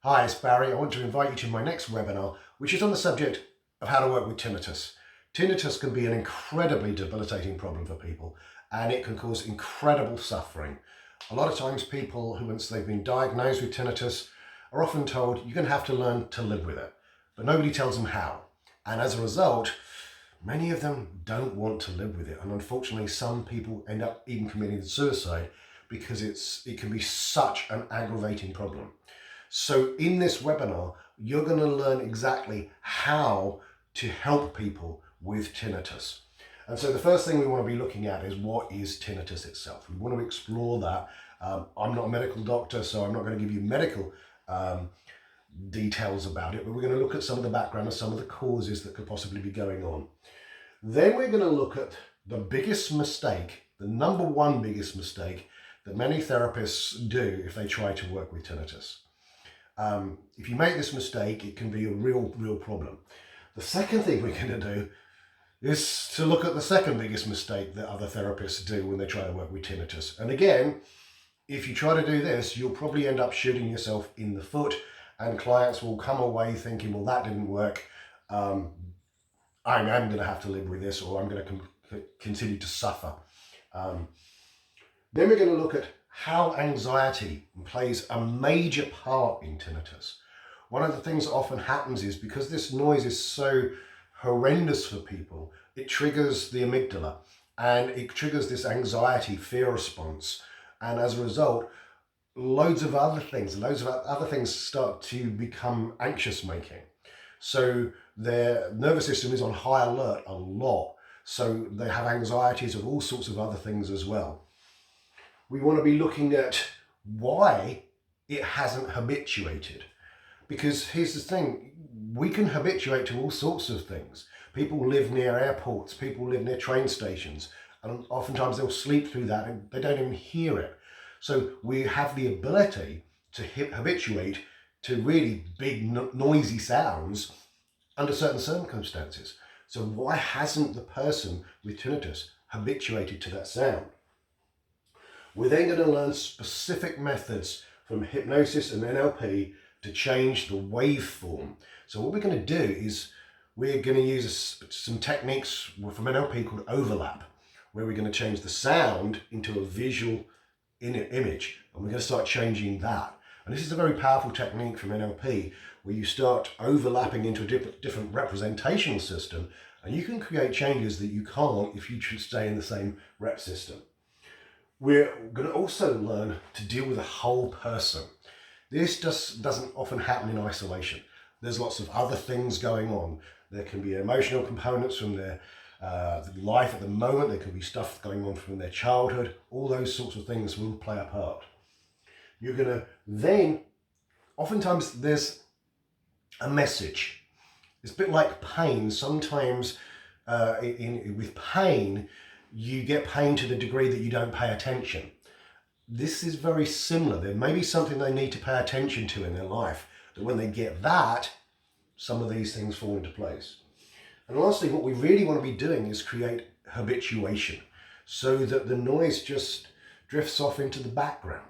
Hi, it's Barry. I want to invite you to my next webinar, which is on the subject of how to work with tinnitus. Tinnitus can be an incredibly debilitating problem for people, and it can cause incredible suffering. A lot of times people who, once they've been diagnosed with tinnitus, are often told you're going to have to learn to live with it, but nobody tells them how. And as a result, many of them don't want to live with it. And unfortunately, some people end up even committing suicide because it can be such an aggravating problem. So in this webinar, you're going to learn exactly how to help people with tinnitus. And so the first thing we want to be looking at is what is tinnitus itself. We want to explore that. I'm not a medical doctor, so I'm not going to give you medical details about it, but we're going to look at some of the background and some of the causes that could possibly be going on. Then we're going to look at the biggest mistake, the number one biggest mistake that many therapists do if they try to work with tinnitus. If you make this mistake, it can be a real problem. The second thing we're going to do is to look at the second biggest mistake that other therapists do when they try to work with tinnitus. And again, if you try to do this, you'll probably end up shooting yourself in the foot, and clients will come away thinking, well, that didn't work. I'm going to have to live with this, or I'm going to continue to suffer. Then we're going to look at how anxiety plays a major part in tinnitus. One of the things that often happens is because this noise is so horrendous for people, it triggers the amygdala and it triggers this anxiety, fear response. And as a result, loads of other things start to become anxious making. So their nervous system is on high alert a lot. So they have anxieties of all sorts of other things as well. We want to be looking at why it hasn't habituated. Because here's the thing, we can habituate to all sorts of things. People live near airports, people live near train stations, and oftentimes they'll sleep through that and they don't even hear it. So we have the ability to habituate to really big noisy sounds under certain circumstances. So why hasn't the person with tinnitus habituated to that sound? We're then going to learn specific methods from hypnosis and NLP to change the waveform. So what we're going to do is we're going to use some techniques from NLP called overlap, where we're going to change the sound into a visual image, and we're going to start changing that. And this is a very powerful technique from NLP, where you start overlapping into a different representational system, and you can create changes that you can't if you stay in the same rep system. We're going to also learn to deal with a whole person. This just doesn't often happen in isolation. There's lots of other things going on. There can be emotional components from their life at the moment. There could be stuff going on from their childhood. All those sorts of things will play a part. You're going to then, oftentimes there's a message. It's a bit like pain. Sometimes with pain, you get pain to the degree that you don't pay attention. This is very similar. There may be something they need to pay attention to in their life, that when they get that, some of these things fall into place. And lastly, what we really want to be doing is create habituation so that the noise just drifts off into the background.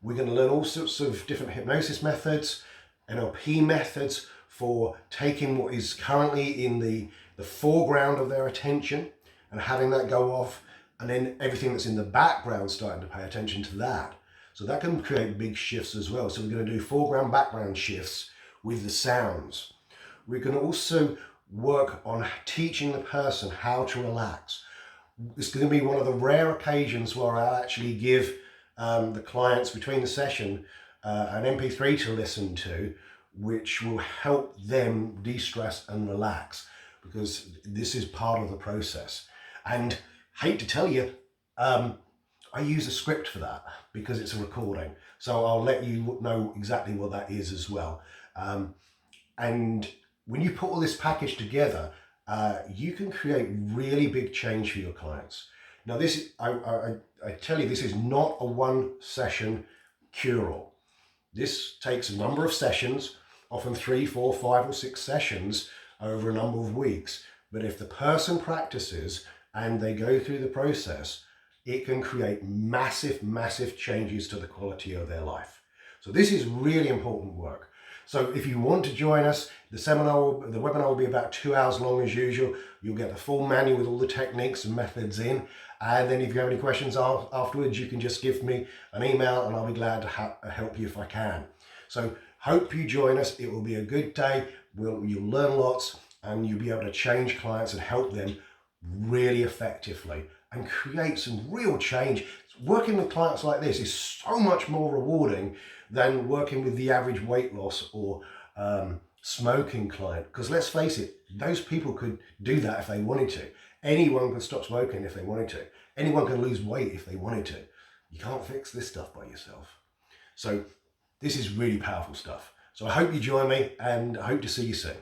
We're going to learn all sorts of different hypnosis methods, NLP methods for taking what is currently in the foreground of their attention and having that go off, and then everything that's in the background starting to pay attention to that. So that can create big shifts as well. So we're going to do foreground, background shifts with the sounds. We're going to also work on teaching the person how to relax. It's going to be one of the rare occasions where I'll actually give the clients between the session an MP3 to listen to, which will help them de-stress and relax, because this is part of the process. And hate to tell you, I use a script for that because it's a recording. So I'll let you know exactly what that is as well. And when you put all this package together, you can create really big change for your clients. Now this, I tell you, this is not a one session cure-all. This takes a number of sessions, often 3, 4, 5 or 6 sessions over a number of weeks. But if the person practices and they go through the process, it can create massive changes to the quality of their life. So this is really important work. So if you want to join us, the webinar will be about 2 hours long as usual. You'll get the full manual with all the techniques and methods in. And then if you have any questions afterwards, you can just give me an email and I'll be glad to help you if I can. So hope you join us. It will be a good day. You'll learn lots and you'll be able to change clients and help them really effectively and create some real change. Working with clients like this is so much more rewarding than working with the average weight loss or smoking client. Because let's face it, those people could do that if they wanted to. Anyone could stop smoking if they wanted to. Anyone can lose weight if they wanted to. You can't fix this stuff by yourself. So this is really powerful stuff. So I hope you join me and I hope to see you soon.